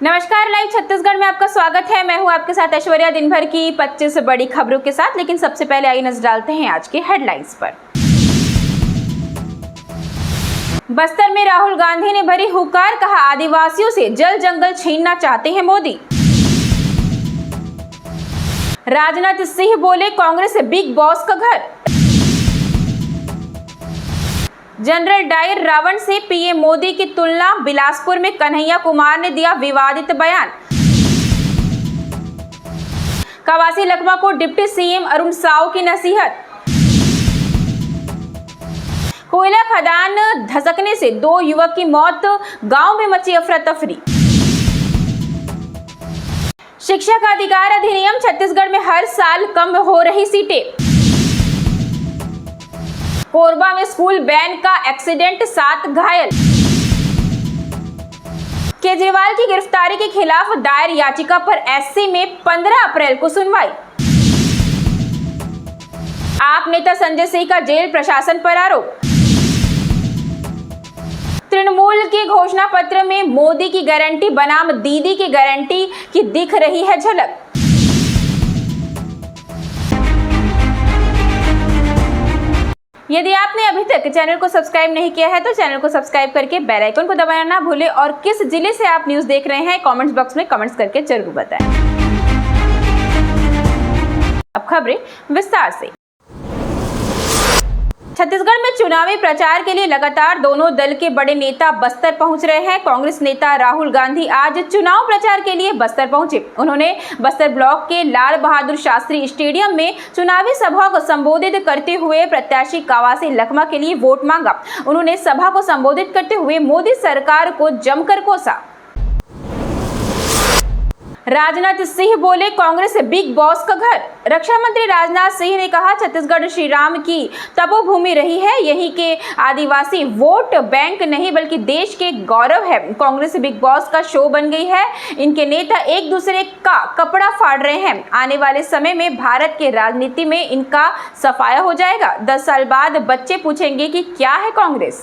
नमस्कार, लाइव छत्तीसगढ़ में आपका स्वागत है। मैं हूं आपके साथ ऐश्वर्या। दिन भर की 25 बड़ी खबरों के साथ, लेकिन सबसे पहले आइए नजर डालते हैं आज के हेडलाइंस पर। बस्तर में राहुल गांधी ने भरी हुंकार, कहा आदिवासियों से जल जंगल छीनना चाहते हैं मोदी। राजनाथ सिंह बोले कांग्रेस बिग बॉस का घर। जनरल डायर रावण से पीएम मोदी की तुलना, बिलासपुर में कन्हैया कुमार ने दिया विवादित बयान। कवासी लखमा को डिप्टी सीएम अरुण साव की नसीहत। कोयला खदान धसकने से 2 युवक की मौत, गांव में मची अफरा तफरी। शिक्षक अधिकार अधिनियम, छत्तीसगढ़ में हर साल कम हो रही सीटें। कोरबा में स्कूल वैन का एक्सीडेंट, 7 घायल। केजरीवाल की गिरफ्तारी के खिलाफ दायर याचिका पर एससी में 15 अप्रैल को सुनवाई। आप नेता संजय सिंह का जेल प्रशासन पर आरोप। तृणमूल के घोषणा पत्र में मोदी की गारंटी बनाम दीदी की गारंटी की दिख रही है झलक। यदि आपने अभी तक चैनल को सब्सक्राइब नहीं किया है तो चैनल को सब्सक्राइब करके बेल आइकन को दबाना ना भूलें और किस जिले से आप न्यूज़ देख रहे हैं कमेंट्स बॉक्स में कमेंट्स करके जरूर बताएं। अब खबरें विस्तार से। छत्तीसगढ़ में चुनावी प्रचार के लिए लगातार दोनों दल के बड़े नेता बस्तर पहुंच रहे हैं। कांग्रेस नेता राहुल गांधी आज चुनाव प्रचार के लिए बस्तर पहुंचे। उन्होंने बस्तर ब्लॉक के लाल बहादुर शास्त्री स्टेडियम में चुनावी सभा को संबोधित करते हुए प्रत्याशी कवासी लखमा के लिए वोट मांगा। उन्होंने सभा को संबोधित करते हुए मोदी सरकार को जमकर कोसा। राजनाथ सिंह बोले कांग्रेस बिग बॉस का घर। रक्षा मंत्री राजनाथ सिंह ने कहा छत्तीसगढ़ श्री राम की तपोभूमि रही है, यही के आदिवासी वोट बैंक नहीं बल्कि देश के गौरव है। कांग्रेस बिग बॉस का शो बन गई है, इनके नेता एक दूसरे का कपड़ा फाड़ रहे हैं। आने वाले समय में भारत के राजनीति में इनका सफाया हो जाएगा। 10 साल बाद बच्चे पूछेंगे कि क्या है कांग्रेस।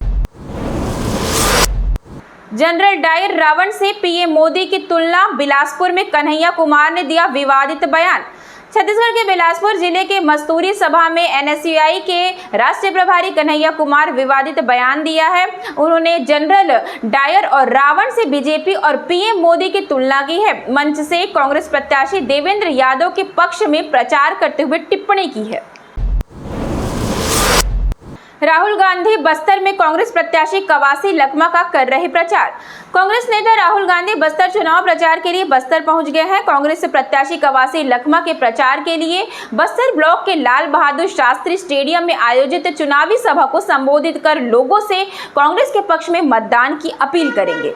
जनरल डायर रावण से पीएम मोदी की तुलना, बिलासपुर में कन्हैया कुमार ने दिया विवादित बयान। छत्तीसगढ़ के बिलासपुर जिले के मस्तूरी सभा में एनएसयूआई के राष्ट्रीय प्रभारी कन्हैया कुमार विवादित बयान दिया है। उन्होंने जनरल डायर और रावण से बीजेपी और पीएम मोदी की तुलना की है। मंच से कांग्रेस प्रत्याशी देवेंद्र यादव के पक्ष में प्रचार करते हुए टिप्पणी की है। राहुल गांधी बस्तर में कांग्रेस प्रत्याशी कवासी लखमा का कर रहे प्रचार। कांग्रेस नेता राहुल गांधी बस्तर चुनाव प्रचार के लिए बस्तर पहुंच गए हैं। कांग्रेस प्रत्याशी कवासी लखमा के प्रचार के लिए बस्तर ब्लॉक के लाल बहादुर शास्त्री स्टेडियम में आयोजित चुनावी सभा को संबोधित कर लोगों से कांग्रेस के पक्ष में मतदान की अपील करेंगे।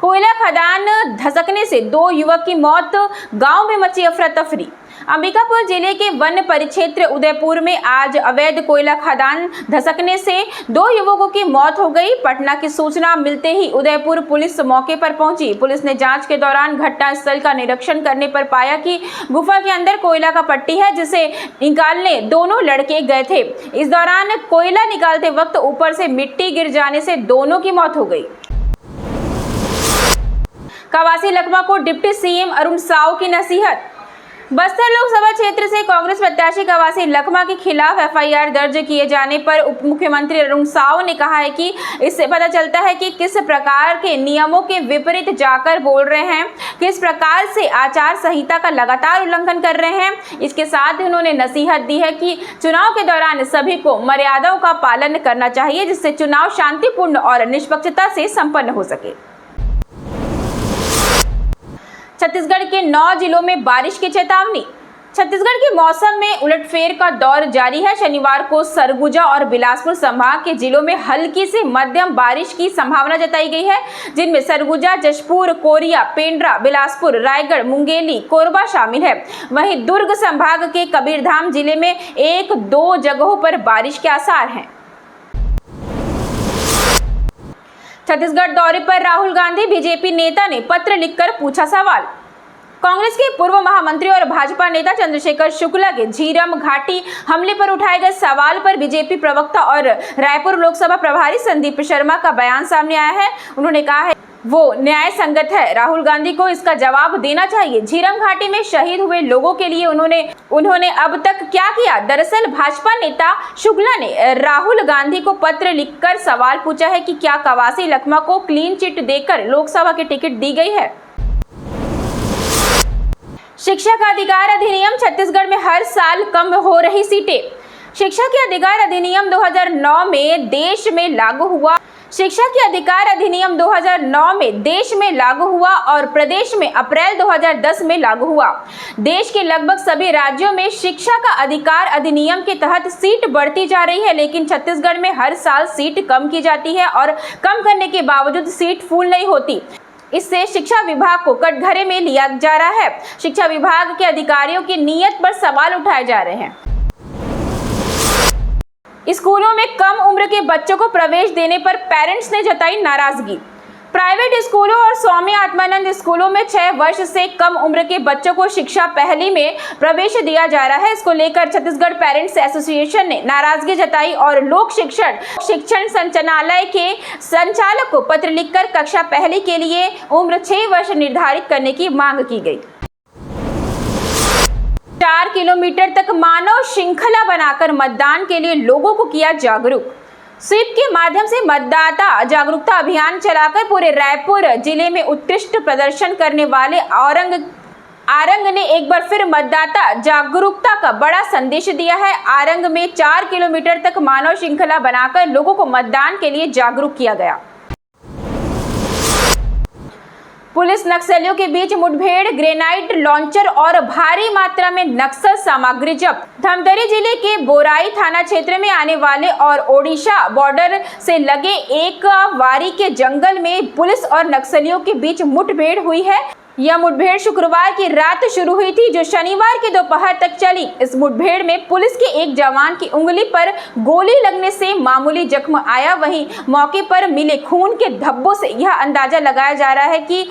कोयला खदान धसकने से 2 युवक की मौत, गांव में मची अफरा तफरी। अंबिकापुर जिले के वन परिक्षेत्र उदयपुर में आज अवैध कोयला खदान धसकने से 2 युवकों की मौत हो गई। पटना की सूचना मिलते ही उदयपुर पुलिस मौके पर पहुंची। पुलिस ने जांच के दौरान घटनास्थल का निरीक्षण करने पर पाया कि गुफा के अंदर कोयला का पट्टी है, जिसे निकालने दोनों लड़के गए थे। इस दौरान कोयला निकालते वक्त ऊपर से मिट्टी गिर जाने से दोनों की मौत हो गई। कवासी लखमा को डिप्टी सीएम अरुण साव की नसीहत। बस्तर लोकसभा क्षेत्र से कांग्रेस प्रत्याशी कवासी लखमा के खिलाफ एफआईआर दर्ज किए जाने पर उप मुख्यमंत्री अरुण साव ने कहा है कि इससे पता चलता है कि किस प्रकार के नियमों के विपरीत जाकर बोल रहे हैं, किस प्रकार से आचार संहिता का लगातार उल्लंघन कर रहे हैं। इसके साथ ही उन्होंने नसीहत दी है कि चुनाव के दौरान सभी को मर्यादाओं का पालन करना चाहिए, जिससे चुनाव शांतिपूर्ण और निष्पक्षता से संपन्न हो सके। छत्तीसगढ़ के 9 जिलों में बारिश की चेतावनी। छत्तीसगढ़ के मौसम में उलटफेर का दौर जारी है। शनिवार को सरगुजा और बिलासपुर संभाग के जिलों में हल्की से मध्यम बारिश की संभावना जताई गई है, जिनमें सरगुजा, जशपुर, कोरिया, पेंड्रा, बिलासपुर, रायगढ़, मुंगेली, कोरबा शामिल है। वहीं दुर्ग संभाग के कबीरधाम जिले में 1-2 जगहों पर बारिश के आसार हैं। छत्तीसगढ़ दौरे पर राहुल गांधी, बीजेपी नेता ने पत्र लिखकर पूछा सवाल। कांग्रेस के पूर्व महामंत्री और भाजपा नेता चंद्रशेखर शुक्ला के झीरम घाटी हमले पर उठाए गए सवाल पर बीजेपी प्रवक्ता और रायपुर लोकसभा प्रभारी संदीप शर्मा का बयान सामने आया है। उन्होंने कहा है वो न्याय संगत है। राहुल गांधी को इसका जवाब देना चाहिए। झीरम घाटी में शहीद हुए लोगों के लिए उन्होंने अब तक क्या किया? दरअसल भाजपा नेता शुक्ला ने राहुल गांधी को पत्र लिखकर सवाल पूछा है कि क्या कवासी लखमा को क्लीन चिट देकर लोकसभा की टिकट दी गई है। शिक्षा का अधिकार अधिनियम छत्तीसगढ़ में हर साल कम हो रही सीटें। शिक्षा के अधिकार अधिनियम 2009 में देश में लागू हुआ। शिक्षा के अधिकार अधिनियम 2009 में देश में लागू हुआ और प्रदेश में अप्रैल 2010 में लागू हुआ। देश के लगभग सभी राज्यों में शिक्षा का अधिकार अधिनियम के तहत सीट बढ़ती जा रही है, लेकिन छत्तीसगढ़ में हर साल सीट कम की जाती है और कम करने के बावजूद सीट फुल नहीं होती। इससे शिक्षा विभाग को कटघरे में लिया जा रहा है। शिक्षा विभाग के अधिकारियों की नीयत पर सवाल उठाए जा रहे हैं। स्कूलों में कम उम्र के बच्चों को प्रवेश देने पर पेरेंट्स ने जताई नाराजगी। प्राइवेट स्कूलों और स्वामी आत्मानंद स्कूलों में 6 वर्ष से कम उम्र के बच्चों को शिक्षा पहली में प्रवेश दिया जा रहा है। इसको लेकर छत्तीसगढ़ पेरेंट्स एसोसिएशन ने नाराजगी जताई और लोक शिक्षण संचालनालय के संचालक को पत्र लिखकर कक्षा पहली के लिए उम्र 6 वर्ष निर्धारित करने की मांग की गई। 4 किलोमीटर तक मानव श्रृंखला बनाकर मतदान के लिए लोगों को किया जागरूक। स्वीप के माध्यम से मतदाता जागरूकता अभियान चलाकर पूरे रायपुर जिले में उत्कृष्ट प्रदर्शन करने वाले आरंग ने एक बार फिर मतदाता जागरूकता का बड़ा संदेश दिया है। आरंग में 4 किलोमीटर तक मानव श्रृंखला बनाकर लोगों को मतदान के लिए जागरूक किया गया। पुलिस नक्सलियों के बीच मुठभेड़, ग्रेनाइड लॉन्चर और भारी मात्रा में नक्सल सामग्री जब्त। धमतरी जिले के बोराई थाना क्षेत्र में आने वाले और ओडिशा बॉर्डर से लगे एक वारी के जंगल में पुलिस और नक्सलियों के बीच मुठभेड़ हुई है। यह मुठभेड़ शुक्रवार की रात शुरू हुई थी, जो शनिवार की दोपहर तक चली। इस मुठभेड़ में पुलिस के एक जवान की उंगली पर गोली लगने से मामूली जख्म आया। वहीं मौके पर मिले खून के धब्बों से यह अंदाजा लगाया जा रहा है कि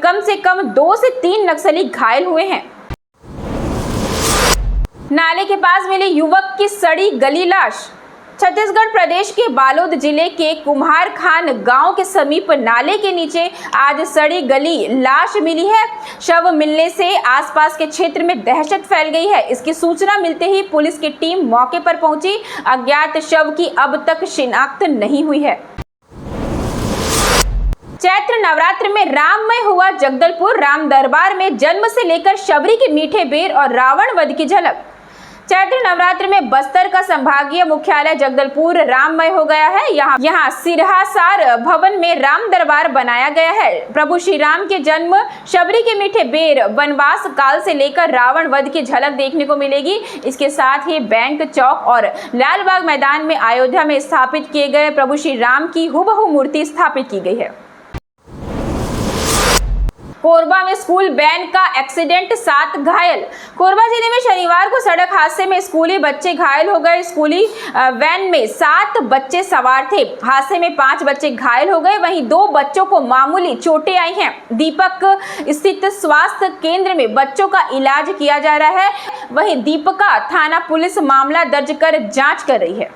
कम से कम 2 से 3 नक्सली घायल हुए हैं। नाले के पास मिली युवक की सड़ी गली लाश। छत्तीसगढ़ प्रदेश के बालोद जिले के कुम्हार खान गांव के समीप नाले के नीचे आज सड़ी गली लाश मिली है। शव मिलने से आसपास के क्षेत्र में दहशत फैल गई है। इसकी सूचना मिलते ही पुलिस की टीम मौके पर पहुंची। अज्ञात शव की अब तक शिनाख्त नहीं हुई है। चैत्र नवरात्र में राममय हुआ जगदलपुर। राम दरबार में जन्म से लेकर शबरी के मीठे बेर और रावण वध की झलक। चैत्र नवरात्र में बस्तर का संभागीय मुख्यालय जगदलपुर राममय हो गया है। यहाँ सिरहासार भवन में राम दरबार बनाया गया है। प्रभु श्री राम के जन्म, शबरी के मीठे बेर, वनवास काल से लेकर रावण वध की झलक देखने को मिलेगी। इसके साथ ही बैंक चौक और लालबाग मैदान में अयोध्या में स्थापित किए गए प्रभु श्री राम की हुबहू मूर्ति स्थापित की गई है। कोरबा में स्कूल वैन का एक्सीडेंट, 7 घायल। कोरबा जिले में शनिवार को सड़क हादसे में स्कूली बच्चे घायल हो गए। स्कूली वैन में 7 बच्चे सवार थे। हादसे में 5 बच्चे घायल हो गए, वहीं 2 बच्चों को मामूली चोटें आई हैं। दीपक स्थित स्वास्थ्य केंद्र में बच्चों का इलाज किया जा रहा है। वहीं दीपका थाना पुलिस मामला दर्ज कर जांच कर रही है।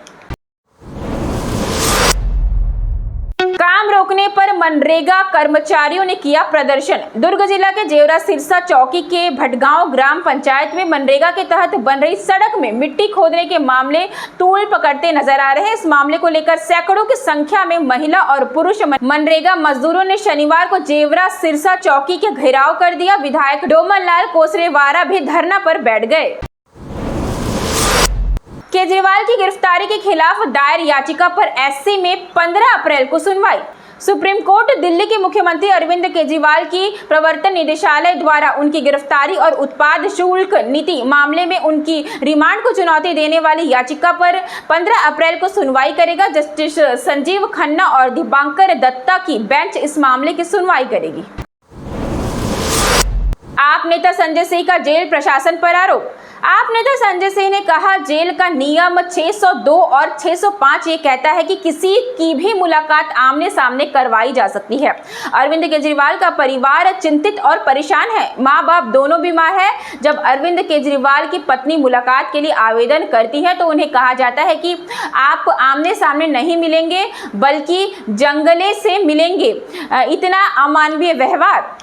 काम रोकने पर मनरेगा कर्मचारियों ने किया प्रदर्शन। दुर्ग जिला के जेवरा सिरसा चौकी के भटगांव ग्राम पंचायत में मनरेगा के तहत बन रही सड़क में मिट्टी खोदने के मामले तूल पकड़ते नजर आ रहे हैं। इस मामले को लेकर सैकड़ों की संख्या में महिला और पुरुष मनरेगा मजदूरों ने शनिवार को जेवरा सिरसा चौकी के घेराव कर दिया। विधायक डोमन लाल कोसरेवारा भी धरना पर बैठ गए। केजरीवाल की गिरफ्तारी के खिलाफ दायर याचिका पर एससी में 15 अप्रैल को सुनवाई। सुप्रीम कोर्ट दिल्ली के मुख्यमंत्री अरविंद केजरीवाल की प्रवर्तन निदेशालय द्वारा उनकी गिरफ्तारी और उत्पाद शुल्क नीति मामले में उनकी रिमांड को चुनौती देने वाली याचिका पर 15 अप्रैल को सुनवाई करेगा। जस्टिस संजीव खन्ना और दीपांकर दत्ता की बेंच इस मामले की सुनवाई करेगी। आप नेता संजय सिंह का जेल प्रशासन पर आरोप। आप नेता संजय सिंह ने कहा, जेल का नियम 602 और 605 ये कहता है कि किसी की भी मुलाकात आमने सामने करवाई जा सकती है। अरविंद केजरीवाल का परिवार चिंतित और परेशान है। माँ बाप दोनों बीमार है। जब अरविंद केजरीवाल की पत्नी मुलाकात के लिए आवेदन करती है तो उन्हें कहा जाता है कि आप आमने सामने नहीं मिलेंगे बल्कि जंगले से मिलेंगे। इतना अमानवीय व्यवहार।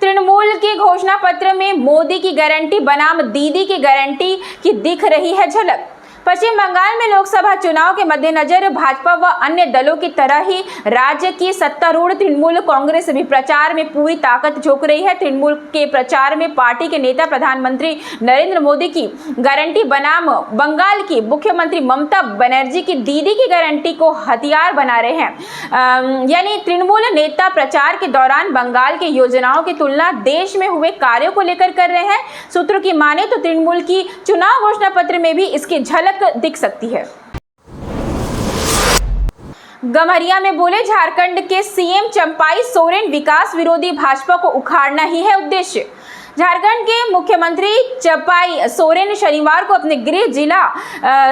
तृणमूल के घोषणा पत्र में मोदी की गारंटी बनाम दीदी की गारंटी की दिख रही है झलक। पश्चिम बंगाल में लोकसभा चुनाव के मद्देनजर भाजपा व अन्य दलों की तरह ही राज्य की सत्तारूढ़ तृणमूल कांग्रेस भी प्रचार में पूरी ताकत झोंक रही है। तृणमूल के प्रचार में पार्टी के नेता प्रधानमंत्री नरेंद्र मोदी की गारंटी बनाम बंगाल की मुख्यमंत्री ममता बनर्जी की दीदी की गारंटी को हथियार बना रहे हैं। यानी तृणमूल नेता प्रचार के दौरान बंगाल के योजनाओं की तुलना देश में हुए कार्यों को लेकर कर रहे हैं। सूत्रों की माने तो तृणमूल की चुनाव घोषणा पत्र में भी इसकी झलक दिख सकती है। गम्हरिया में बोले झारखंड के सीएम चंपाई सोरेन, विकास विरोधी भाजपा को उखाड़ना ही है उद्देश्य। झारखंड के मुख्यमंत्री चंपाई सोरेन शनिवार को अपने गृह जिला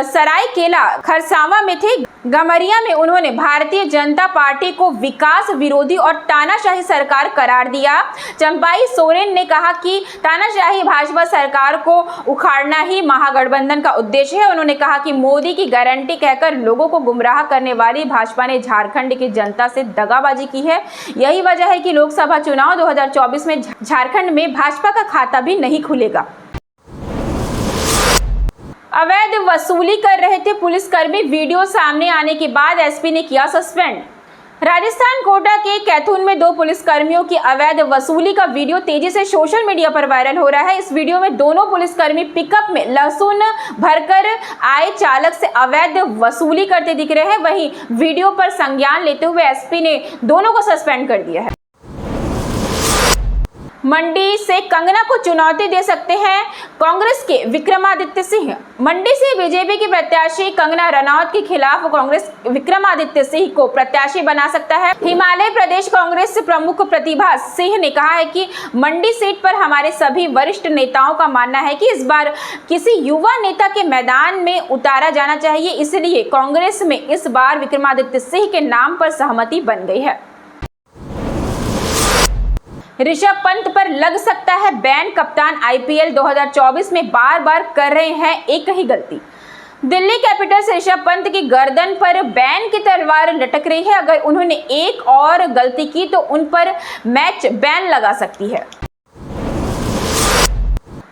सरायकेला खरसावां में थे। गम्हरिया में उन्होंने भारतीय जनता पार्टी को विकास विरोधी और तानाशाही सरकार करार दिया। चंपाई सोरेन ने कहा कि तानाशाही भाजपा सरकार को उखाड़ना ही महागठबंधन का उद्देश्य है। उन्होंने कहा कि मोदी की गारंटी कहकर लोगों को गुमराह करने वाली भाजपा ने झारखंड की जनता से दगाबाजी की है। यही वजह है कि लोकसभा चुनाव 2024 में झारखंड में भाजपा का खाता भी नहीं खुलेगा। अवैध वसूली कर रहे थे पुलिसकर्मी, वीडियो सामने आने के बाद एसपी ने किया सस्पेंड। राजस्थान कोटा के कैथून में 2 पुलिसकर्मियों की अवैध वसूली का वीडियो तेजी से सोशल मीडिया पर वायरल हो रहा है। इस वीडियो में दोनों पुलिसकर्मी पिकअप में लहसुन भरकर आए चालक से अवैध वसूली करते दिख रहे हैं। वहीं वीडियो पर संज्ञान लेते हुए एसपी ने दोनों को सस्पेंड कर दिया है। मंडी से कंगना को चुनौती दे सकते हैं कांग्रेस के विक्रमादित्य सिंह। मंडी से बीजेपी की प्रत्याशी कंगना रनौत के खिलाफ कांग्रेस विक्रमादित्य सिंह को प्रत्याशी बना सकता है। हिमाचल प्रदेश कांग्रेस प्रमुख प्रतिभा सिंह ने कहा है कि मंडी सीट पर हमारे सभी वरिष्ठ नेताओं का मानना है कि इस बार किसी युवा नेता के मैदान में उतारा जाना चाहिए, इसलिए कांग्रेस में इस बार विक्रमादित्य सिंह के नाम पर सहमति बन गई है। ऋषभ पंत पर लग सकता है बैन, कप्तान आईपीएल 2024 में बार बार कर रहे हैं एक ही गलती। दिल्ली कैपिटल्स ऋषभ पंत की गर्दन पर बैन की तलवार लटक रही है। अगर उन्होंने एक और गलती की तो उन पर मैच बैन लगा सकती है।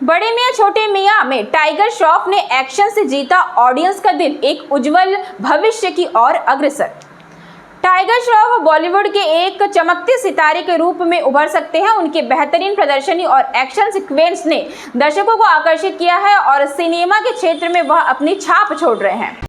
बड़े मियां छोटे मियां में टाइगर श्रॉफ ने एक्शन से जीता ऑडियंस का दिल, एक उज्जवल भविष्य की ओर अग्रसर। टाइगर श्रॉफ बॉलीवुड के एक चमकते सितारे के रूप में उभर सकते हैं। उनके बेहतरीन प्रदर्शनी और एक्शन सीक्वेंस ने दर्शकों को आकर्षित किया है और सिनेमा के क्षेत्र में वह अपनी छाप छोड़ रहे हैं।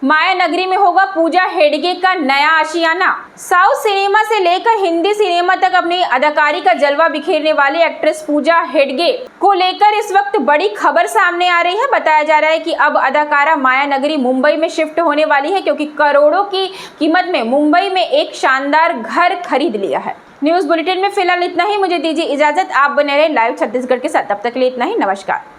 माया नगरी में होगा पूजा हेगड़े का नया आशियाना। साउथ सिनेमा से लेकर हिंदी सिनेमा तक अपनी अदाकारी का जलवा बिखेरने वाली एक्ट्रेस पूजा हेगड़े को लेकर इस वक्त बड़ी खबर सामने आ रही है। बताया जा रहा है कि अब अदाकारा माया नगरी मुंबई में शिफ्ट होने वाली है, क्योंकि करोड़ों की कीमत में मुंबई में एक शानदार घर खरीद लिया है। न्यूज बुलेटिन में फिलहाल इतना ही। मुझे दीजिए इजाजत। आप बने रहे लाइव छत्तीसगढ़ के साथ। तब तक के लिए इतना ही। नमस्कार।